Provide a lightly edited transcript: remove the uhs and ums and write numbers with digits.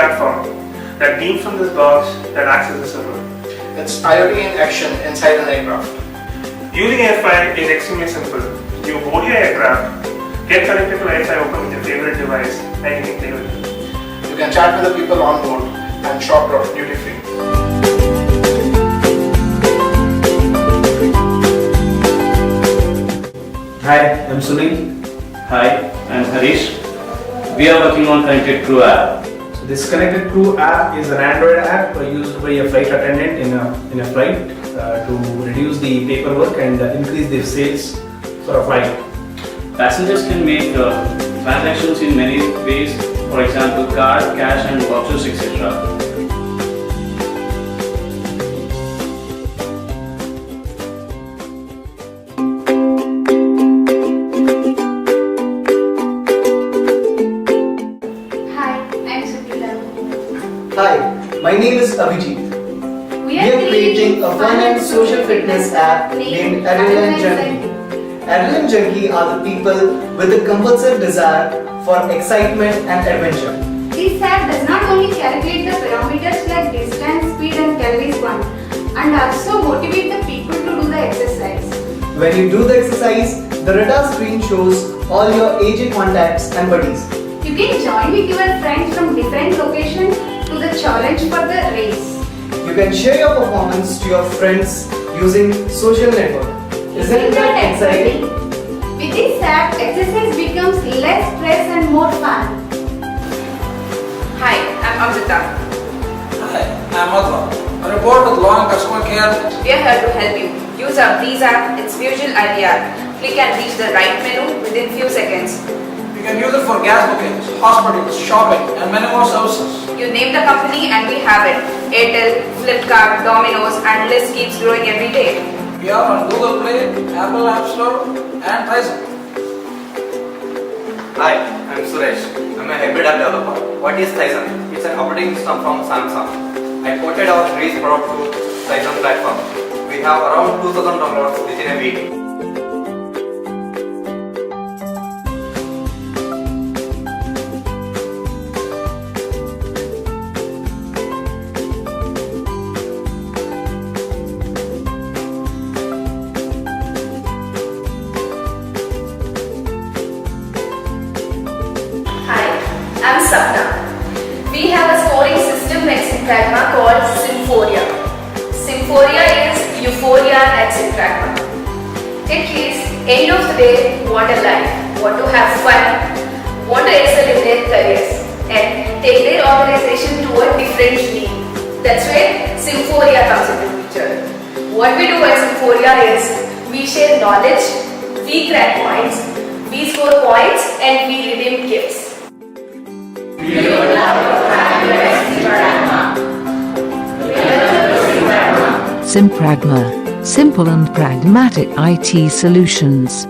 platform that beams from this box that acts as a server. It's IoT in action inside an aircraft. Using Wi-Fi is extremely simple. You board your aircraft, get connected to Wi-Fi, open with your favorite device, and you can play with it. You can chat with the people on board and shop duty free. Hi, I'm Sunil. Hi, I'm Harish. We are working on Connected Crew app. So this Connected Crew app is an Android app used by a flight attendant in a flight to reduce the paperwork and increase the sales for a flight. Passengers can make transactions in many ways, for example, card, cash and vouchers, etc. Hi, my name is Abhijit. We are creating a fun and social fitness app named Adrenaline Junkie. Adrenaline Junkie are the people with a compulsive desire for excitement and adventure. This app does not only calculate the parameters like distance, speed and calories burn, and also motivate the people to do the exercise. When you do the exercise, the radar screen shows all your aging contacts and buddies. You can join with your friends from different locations to the challenge for the race. You can share your performance to your friends using social network. Isn't that exciting? With this app, exercise becomes less stress and more fun. Hi, I'm Amrita. Hi, I'm Madhva. A report with long customer care. We are here to help you. Use our Breeze app, it's visual ID app. Click and reach the right menu within few seconds. You can use it for gas bookings, hospitals, shopping and many more services. You name the company and we have it. Airtel, Flipkart, Domino's and list keeps growing every day. We are on Google Play, Apple App Store and Tizen. Hi, I'm Suresh. I'm a hybrid app developer. What is Tizen? It's an operating system from Samsung. I ported our Breeze product to Tizen platform. We have around 2000 downloads within a week. I'm Sapna. We have a scoring system at Simpragma called Symphoria. Symphoria is euphoria at Simpragma. At least, end of the day, want a life, want to have fun, want to excel in their careers and take their organization to a different league. That's where Symphoria comes into picture. What we do at Symphoria is we share knowledge, we crack points, we score points and we redeem gifts. Simpragma, simple and pragmatic IT solutions.